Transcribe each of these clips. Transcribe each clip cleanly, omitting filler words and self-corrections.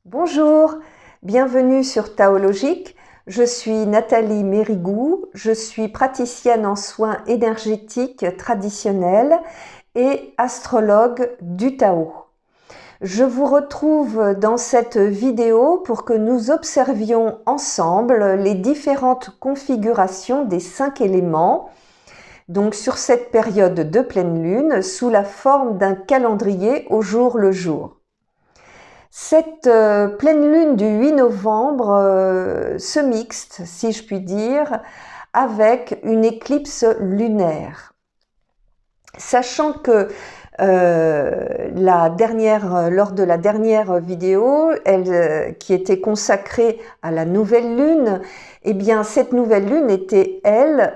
Bonjour, bienvenue sur Taologique. Je suis Nathalie Mérigou, je suis praticienne en soins énergétiques traditionnels et astrologue du Tao. Je vous retrouve dans cette vidéo pour que nous observions ensemble les différentes configurations des 5 éléments, donc sur cette période de pleine lune, sous la forme d'un calendrier au jour le jour. Cette pleine lune du 8 novembre se mixte, si je puis dire, avec une éclipse lunaire. Sachant que lors de la dernière vidéo, qui était consacrée à la nouvelle lune, eh bien cette nouvelle lune était, elle,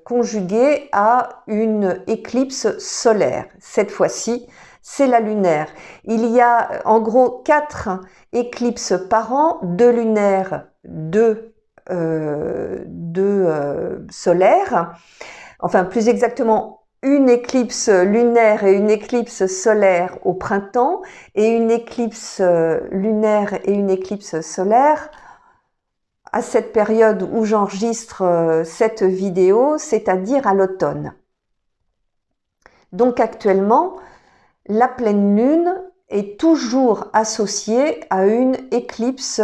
conjuguée à une éclipse solaire. Cette fois-ci, c'est la lunaire. Il y a en gros 4 éclipses par an, 2 lunaires, 2 solaires. Enfin, plus exactement, une éclipse lunaire et une éclipse solaire au printemps et une éclipse lunaire et une éclipse solaire à cette période où j'enregistre cette vidéo, c'est-à-dire à l'automne. Donc actuellement, la pleine lune est toujours associée à une éclipse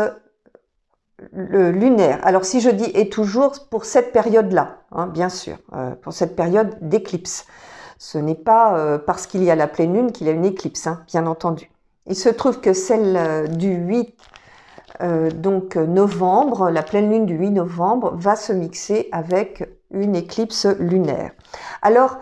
lunaire. Alors si je dis et toujours, pour cette période-là, hein, bien sûr, pour cette période d'éclipse. Ce n'est pas parce qu'il y a la pleine lune qu'il y a une éclipse, hein, bien entendu. Il se trouve que celle du 8 novembre, la pleine lune du 8 novembre, va se mixer avec une éclipse lunaire. Alors,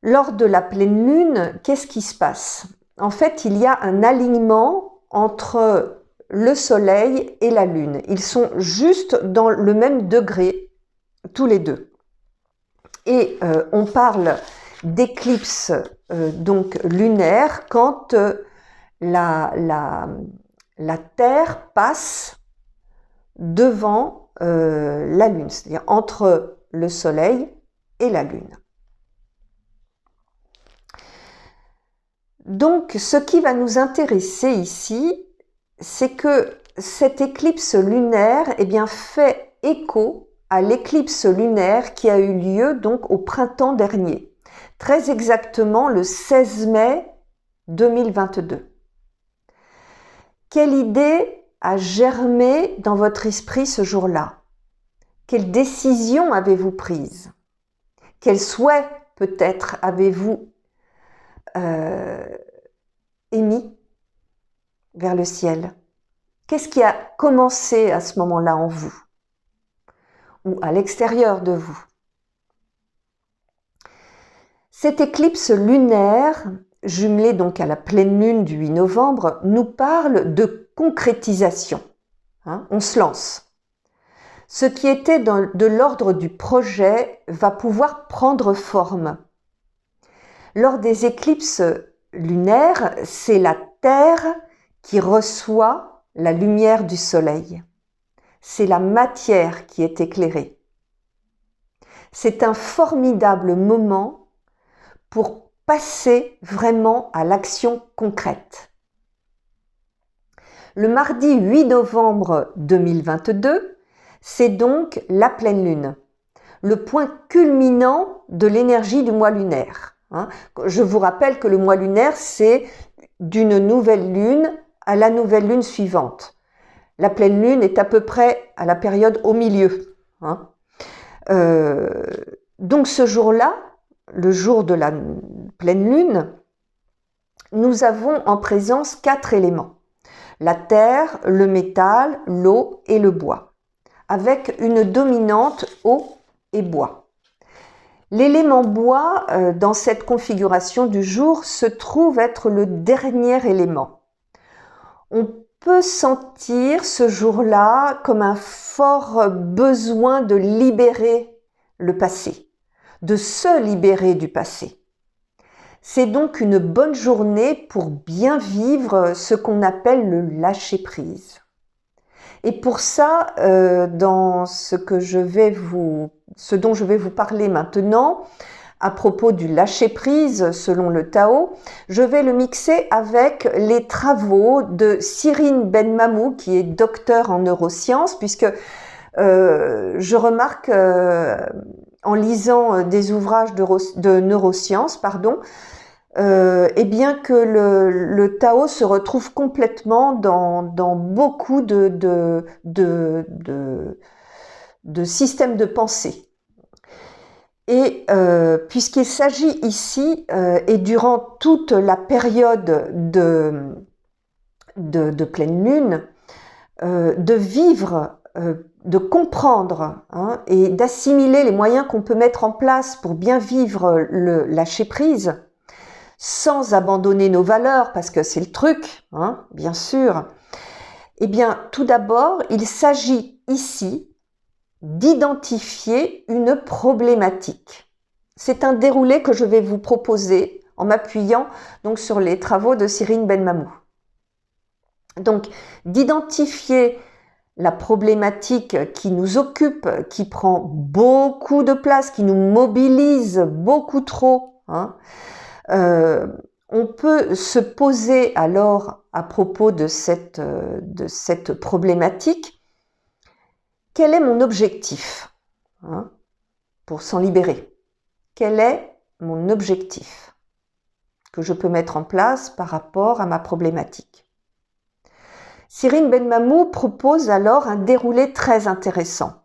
lors de la pleine lune, qu'est-ce qui se passe? En fait, il y a un alignement entre le soleil et la lune. Ils sont juste dans le même degré, tous les deux. Et on parle d'éclipse donc lunaire quand la Terre passe devant la lune, c'est-à-dire entre le soleil et la lune. Donc, ce qui va nous intéresser ici, c'est que cette éclipse lunaire fait écho à l'éclipse lunaire qui a eu lieu donc au printemps dernier, très exactement le 16 mai 2022. Quelle idée a germé dans votre esprit ce jour-là? Quelle décision avez-vous prise? Quel souhait peut-être avez-vous émis vers le ciel? Qu'est-ce qui a commencé à ce moment-là en vous ou à l'extérieur de vous? Cette éclipse lunaire, jumelée donc à la pleine lune du 8 novembre, nous parle de concrétisation. Hein, on se lance. Ce qui était de l'ordre du projet va pouvoir prendre forme. Lors des éclipses lunaires, c'est la Terre qui reçoit la lumière du soleil. C'est la matière qui est éclairée. C'est un formidable moment pour passer vraiment à l'action concrète. Le mardi 8 novembre 2022, c'est donc la pleine lune, le point culminant de l'énergie du mois lunaire. Je vous rappelle que le mois lunaire, c'est d'une nouvelle lune à la nouvelle lune suivante. La pleine lune est à peu près à la période au milieu. Donc ce jour-là, le jour de la pleine lune, nous avons en présence 4 éléments. La terre, le métal, l'eau et le bois, avec une dominante eau et bois. L'élément bois, dans cette configuration du jour, se trouve être le dernier élément. On peut sentir ce jour-là comme un fort besoin de libérer le passé, de se libérer du passé. C'est donc une bonne journée pour bien vivre ce qu'on appelle le lâcher-prise. Et pour ça, dans ce dont je vais vous parler maintenant, à propos du lâcher-prise selon le Tao, je vais le mixer avec les travaux de Cyrine Ben-Mamou, qui est docteur en neurosciences, puisque je remarque en lisant des ouvrages de neurosciences, et bien que le Tao se retrouve complètement dans beaucoup de systèmes de pensée. Et puisqu'il s'agit ici, et durant toute la période de pleine lune, de vivre, de comprendre et d'assimiler les moyens qu'on peut mettre en place pour bien vivre le lâcher-prise, sans abandonner nos valeurs, parce que c'est le truc, bien sûr, eh bien, tout d'abord, il s'agit ici d'identifier une problématique. C'est un déroulé que je vais vous proposer en m'appuyant donc sur les travaux de Cyrine Ben-Mamou. Donc, d'identifier la problématique qui nous occupe, qui prend beaucoup de place, qui nous mobilise beaucoup trop. On peut se poser alors à propos de cette problématique. Quel est mon objectif pour s'en libérer? Quel est mon objectif que je peux mettre en place par rapport à ma problématique? Cyrine Ben-Mamou propose alors un déroulé très intéressant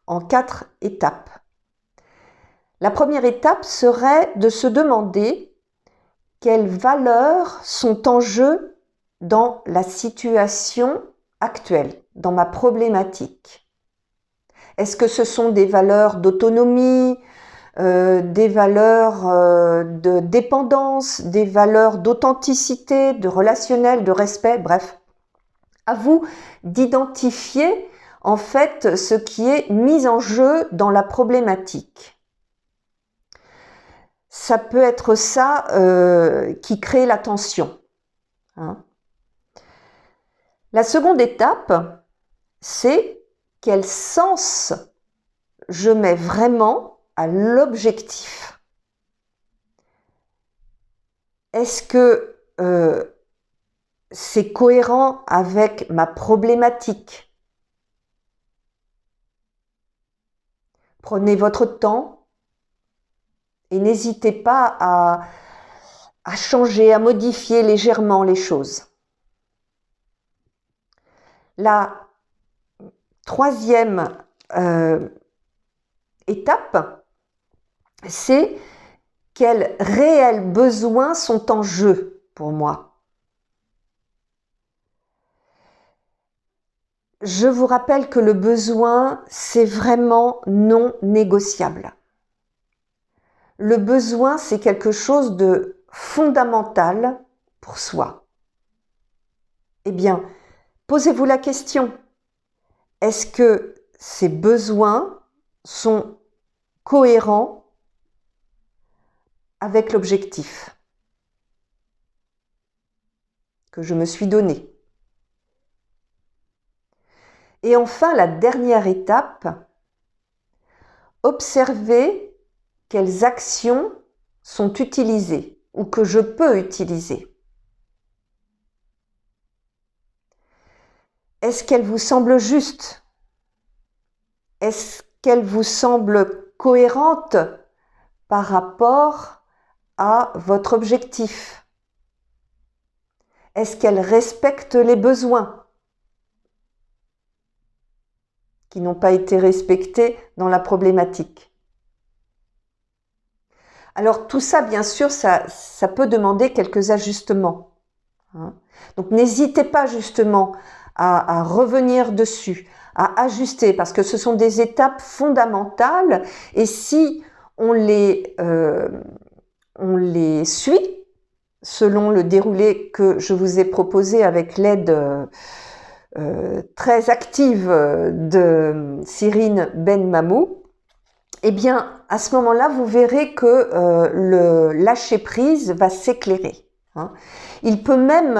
en 4 étapes. La première étape serait de se demander quelles valeurs sont en jeu dans la situation actuelle, dans ma problématique. Est-ce que ce sont des valeurs d'autonomie, des valeurs de dépendance, des valeurs d'authenticité, de relationnel, de respect, bref. À vous d'identifier en fait ce qui est mis en jeu dans la problématique. Ça peut être ça qui crée la tension. La seconde étape, c'est quel sens je mets vraiment à l'objectif. Est-ce que c'est cohérent avec ma problématique? Prenez votre temps et n'hésitez pas à changer, à modifier légèrement les choses. La troisième étape, c'est quels réels besoins sont en jeu pour moi. Je vous rappelle que le besoin, c'est vraiment non négociable. Le besoin, c'est quelque chose de fondamental pour soi. Eh bien, posez-vous la question. Est-ce que ces besoins sont cohérents avec l'objectif que je me suis donné? Et enfin, la dernière étape, observez quelles actions sont utilisées ou que je peux utiliser. Est-ce qu'elles vous semblent justes? Est-ce qu'elles vous semblent cohérentes par rapport à votre objectif? Est-ce qu'elles respectent les besoins qui n'ont pas été respectés dans la problématique? Alors tout ça, bien sûr, ça peut demander quelques ajustements. Donc n'hésitez pas justement à revenir dessus, à ajuster, parce que ce sont des étapes fondamentales et si on les suit selon le déroulé que je vous ai proposé avec l'aide très active de Cyrine Ben-Mamou, eh bien, à ce moment-là, vous verrez que le lâcher-prise va s'éclairer. Il peut même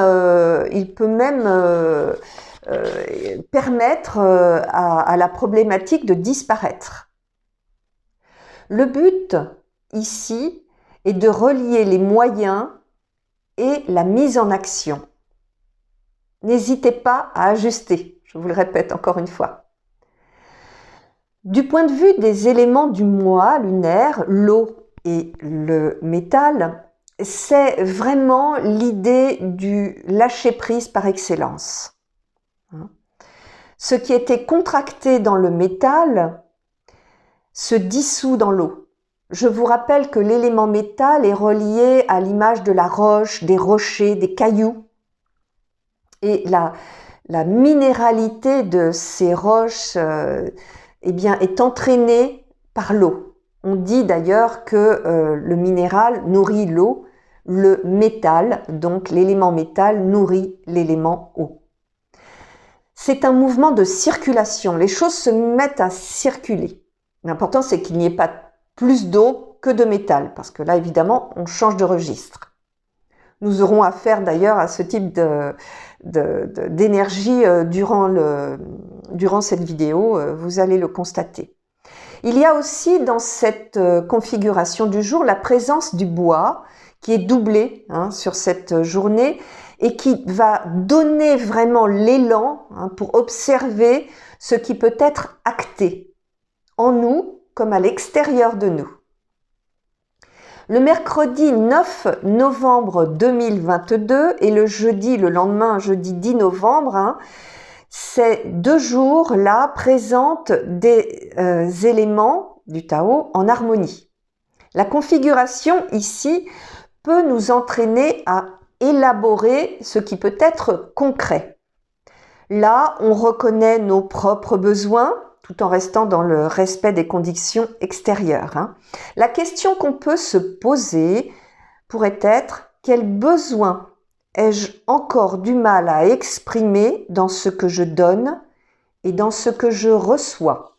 permettre à la problématique de disparaître. Le but, ici est de relier les moyens et la mise en action. N'hésitez pas à ajuster, je vous le répète encore une fois. Du point de vue des éléments du mois lunaire, l'eau et le métal, c'est vraiment l'idée du lâcher-prise par excellence. Ce qui était contracté dans le métal se dissout dans l'eau. Je vous rappelle que l'élément métal est relié à l'image de la roche, des rochers, des cailloux. Et la minéralité de ces roches est entraînée par l'eau. On dit d'ailleurs que le minéral nourrit l'eau, le métal, donc l'élément métal, nourrit l'élément eau. C'est un mouvement de circulation. Les choses se mettent à circuler. L'important, c'est qu'il n'y ait pas plus d'eau que de métal, parce que là, évidemment, on change de registre. Nous aurons affaire d'ailleurs à ce type d'énergie durant cette vidéo, vous allez le constater. Il y a aussi dans cette configuration du jour la présence du bois qui est doublé sur cette journée et qui va donner vraiment l'élan pour observer ce qui peut être acté en nous comme à l'extérieur de nous. Le mercredi 9 novembre 2022 et le jeudi, le lendemain, jeudi 10 novembre, ces 2 jours-là présentent des éléments du Tao en harmonie. La configuration ici peut nous entraîner à élaborer ce qui peut être concret. Là, on reconnaît nos propres besoins, tout en restant dans le respect des conditions extérieures. La question qu'on peut se poser pourrait être: quel besoin ai-je encore du mal à exprimer dans ce que je donne et dans ce que je reçois?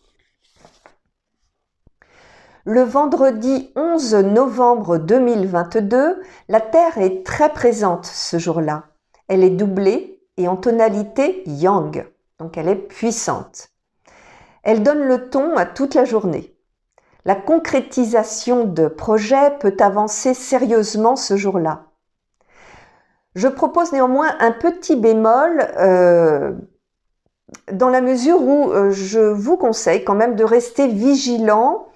Le vendredi 11 novembre 2022, la Terre est très présente ce jour-là. Elle est doublée et en tonalité yang, donc elle est puissante. Elle donne le ton à toute la journée. La concrétisation de projets peut avancer sérieusement ce jour-là. Je propose néanmoins un petit bémol dans la mesure où je vous conseille quand même de rester vigilant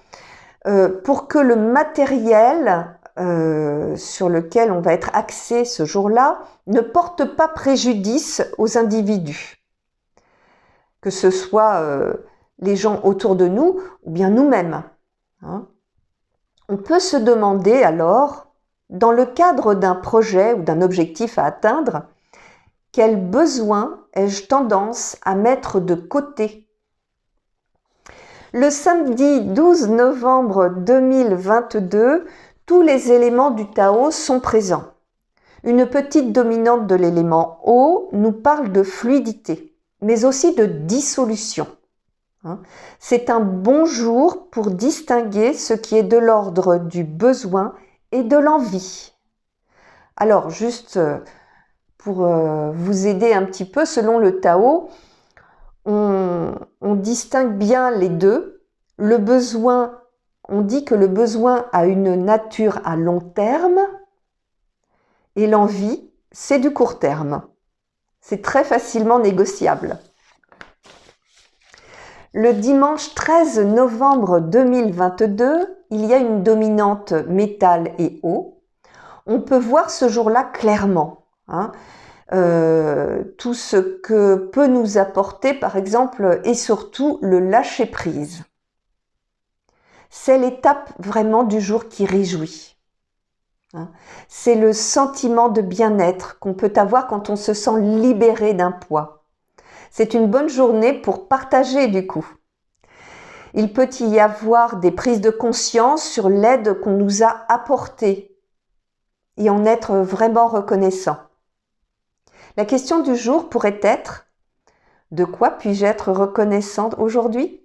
pour que le matériel sur lequel on va être axé ce jour-là ne porte pas préjudice aux individus. Que ce soit les gens autour de nous ou bien nous-mêmes. On peut se demander alors, dans le cadre d'un projet ou d'un objectif à atteindre, quel besoin ai-je tendance à mettre de côté? Le samedi 12 novembre 2022, tous les éléments du Tao sont présents. Une petite dominante de l'élément eau nous parle de fluidité, mais aussi de dissolution. C'est un bon jour pour distinguer ce qui est de l'ordre du besoin et de l'envie. Alors, juste pour vous aider un petit peu, selon le Tao, on distingue bien les deux. Le besoin, on dit que le besoin a une nature à long terme et l'envie, c'est du court terme. C'est très facilement négociable. Le dimanche 13 novembre 2022, il y a une dominante métal et eau. On peut voir ce jour-là clairement tout ce que peut nous apporter, par exemple, et surtout le lâcher-prise. C'est l'étape vraiment du jour qui réjouit. C'est le sentiment de bien-être qu'on peut avoir quand on se sent libéré d'un poids. C'est une bonne journée pour partager du coup. Il peut y avoir des prises de conscience sur l'aide qu'on nous a apportée et en être vraiment reconnaissant. La question du jour pourrait être: de quoi puis-je être reconnaissante aujourd'hui?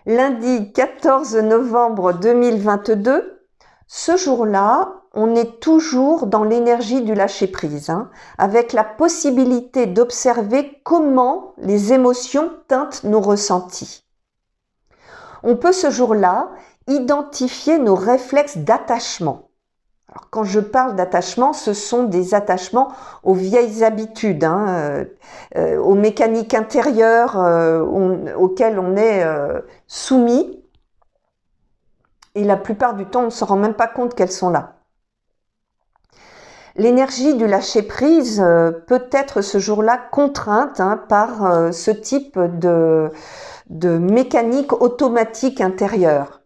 Lundi 14 novembre 2022, ce jour-là, on est toujours dans l'énergie du lâcher-prise, avec la possibilité d'observer comment les émotions teintent nos ressentis. On peut ce jour-là identifier nos réflexes d'attachement. Alors, quand je parle d'attachement, ce sont des attachements aux vieilles habitudes, aux mécaniques intérieures auxquelles on est soumis. Et la plupart du temps, on ne se rend même pas compte qu'elles sont là. L'énergie du lâcher-prise peut être ce jour-là contrainte par ce type de mécanique automatique intérieure.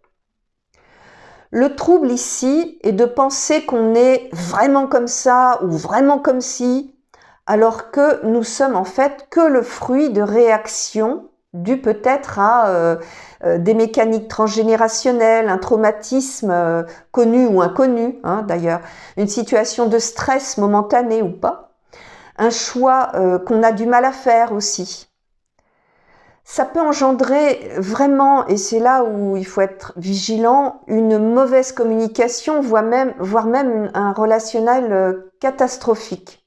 Le trouble ici est de penser qu'on est vraiment comme ça ou vraiment comme ci, alors que nous sommes en fait que le fruit de réactions dues peut-être à des mécaniques transgénérationnelles, un traumatisme connu ou inconnu d'ailleurs, une situation de stress momentané ou pas, un choix qu'on a du mal à faire aussi. Ça peut engendrer vraiment, et c'est là où il faut être vigilant, une mauvaise communication, voire même un relationnel catastrophique.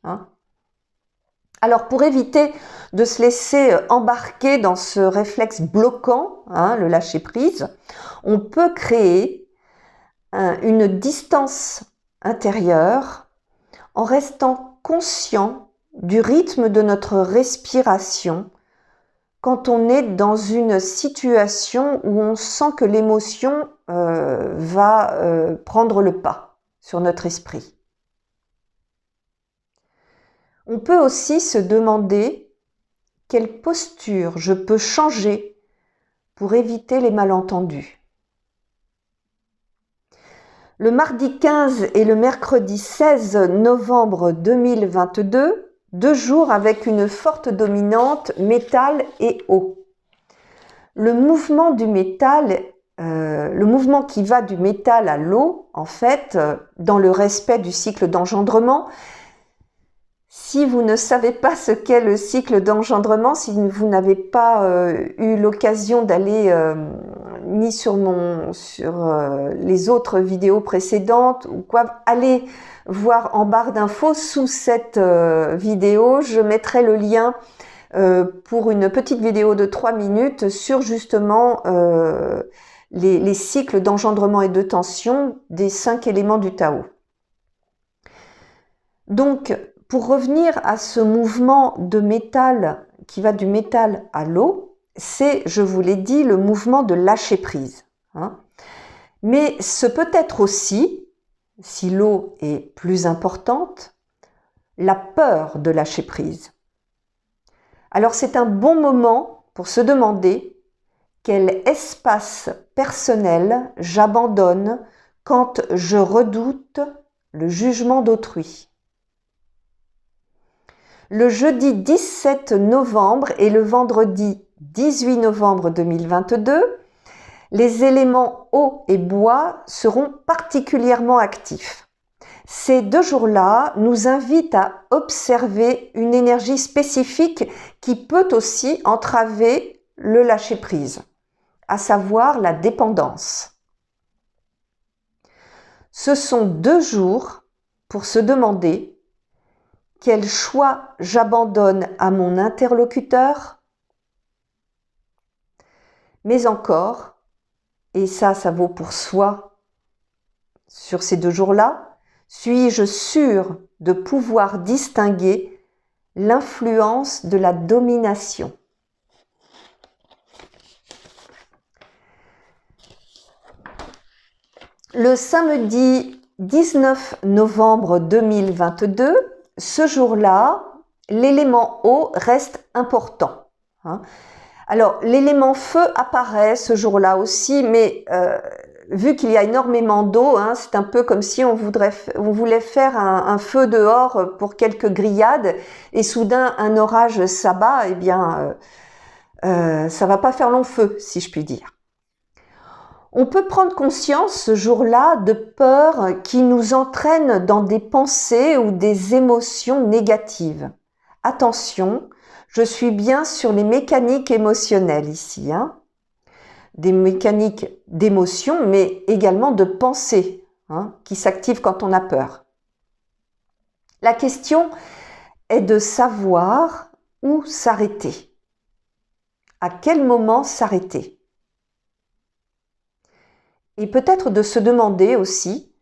Alors pour éviter de se laisser embarquer dans ce réflexe bloquant, le lâcher-prise, on peut créer une distance intérieure en restant conscient du rythme de notre respiration quand on est dans une situation où on sent que l'émotion va prendre le pas sur notre esprit. On peut aussi se demander quelle posture je peux changer pour éviter les malentendus. Le mardi 15 et le mercredi 16 novembre 2022, 2 jours avec une forte dominante métal et eau. Le mouvement du métal, le mouvement qui va du métal à l'eau, en fait, dans le respect du cycle d'engendrement. Si vous ne savez pas ce qu'est le cycle d'engendrement, si vous n'avez pas eu l'occasion d'aller ni sur les autres vidéos précédentes ou quoi, allez voir en barre d'infos sous cette vidéo. Je mettrai le lien pour une petite vidéo de 3 minutes sur justement les cycles d'engendrement et de tension des 5 éléments du Tao. Donc, pour revenir à ce mouvement de métal qui va du métal à l'eau, c'est, je vous l'ai dit, le mouvement de lâcher prise. Mais ce peut être aussi, si l'eau est plus importante, la peur de lâcher prise. Alors c'est un bon moment pour se demander quel espace personnel j'abandonne quand je redoute le jugement d'autrui. Le jeudi 17 novembre et le vendredi 18 novembre 2022, les éléments eau et bois seront particulièrement actifs. Ces 2 jours-là nous invitent à observer une énergie spécifique qui peut aussi entraver le lâcher-prise, à savoir la dépendance. Ce sont 2 jours pour se demander quel choix j'abandonne à mon interlocuteur, mais encore, et ça vaut pour soi sur ces 2 jours-là, suis-je sûr de pouvoir distinguer l'influence de la domination? Le samedi 19 novembre 2022, ce jour-là, l'élément eau reste important. Alors, l'élément feu apparaît ce jour-là aussi, mais vu qu'il y a énormément d'eau, c'est un peu comme si on voulait faire un feu dehors pour quelques grillades, et soudain un orage s'abat, eh bien, ça va pas faire long feu, si je puis dire. On peut prendre conscience ce jour-là de peurs qui nous entraînent dans des pensées ou des émotions négatives. Attention, je suis bien sur les mécaniques émotionnelles ici, des mécaniques d'émotion, mais également de pensée qui s'activent quand on a peur. La question est de savoir où s'arrêter. À quel moment s'arrêter? Et peut-être de se demander aussi,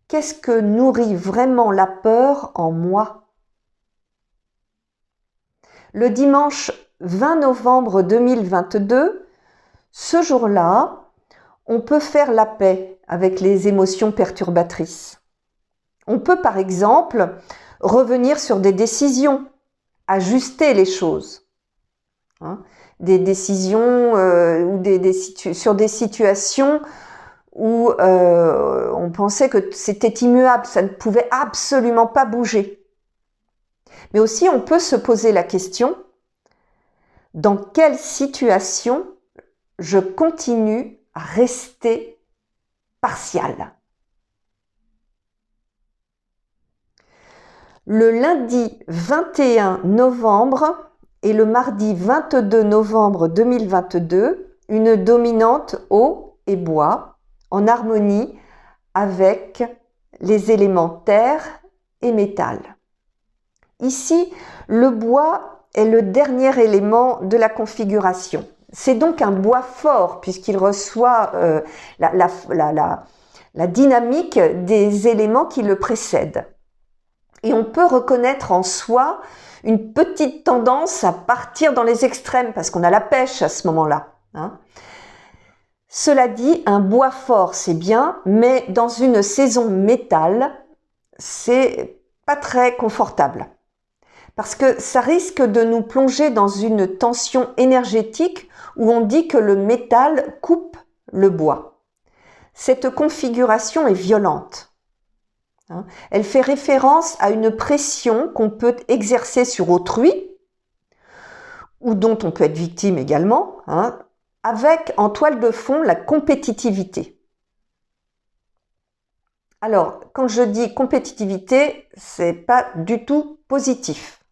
qu'est-ce que nourrit vraiment la peur en moi? Le dimanche 20 novembre 2022, ce jour-là, on peut faire la paix avec les émotions perturbatrices. On peut par exemple revenir sur des décisions, ajuster les choses. Des décisions ou sur des situations où on pensait que c'était immuable, ça ne pouvait absolument pas bouger. Mais aussi on peut se poser la question, dans quelle situation je continue à rester partial? Le lundi 21 novembre et le mardi 22 novembre 2022, une dominante eau et bois en harmonie avec les éléments terre et métal. Ici, le bois est le dernier élément de la configuration. C'est donc un bois fort puisqu'il reçoit la dynamique des éléments qui le précèdent. Et on peut reconnaître en soi une petite tendance à partir dans les extrêmes parce qu'on a la pêche à ce moment-là. Cela dit, un bois fort c'est bien, mais dans une saison métal, c'est pas très confortable. Parce que ça risque de nous plonger dans une tension énergétique où on dit que le métal coupe le bois. Cette configuration est violente. Elle fait référence à une pression qu'on peut exercer sur autrui, ou dont on peut être victime également, avec en toile de fond la compétitivité. Alors, quand je dis compétitivité, c'est pas du tout positif.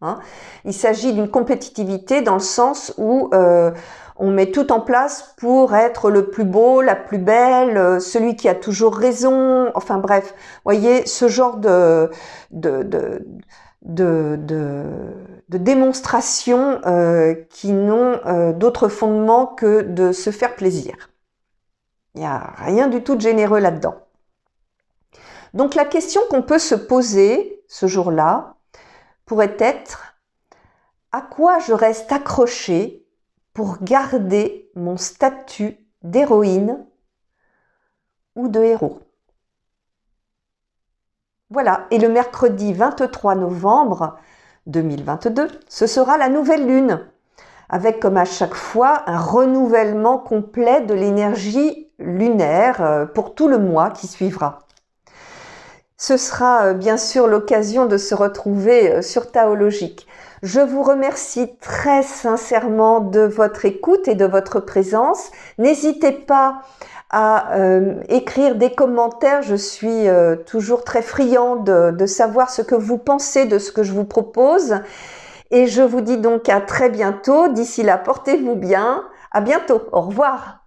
Il s'agit d'une compétitivité dans le sens où on met tout en place pour être le plus beau, la plus belle, celui qui a toujours raison, enfin bref, voyez, ce genre de démonstrations qui n'ont d'autre fondement que de se faire plaisir. Il n'y a rien du tout de généreux là-dedans. Donc la question qu'on peut se poser ce jour-là pourrait être: à quoi je reste accrochée pour garder mon statut d'héroïne ou de héros? Voilà, et le mercredi 23 novembre 2022, ce sera la nouvelle lune, avec comme à chaque fois un renouvellement complet de l'énergie lunaire pour tout le mois qui suivra. Ce sera bien sûr l'occasion de se retrouver sur Taologique. Je vous remercie très sincèrement de votre écoute et de votre présence. N'hésitez pas à écrire des commentaires. Je suis toujours très friande de savoir ce que vous pensez de ce que je vous propose. Et je vous dis donc à très bientôt. D'ici là, portez-vous bien. À bientôt. Au revoir.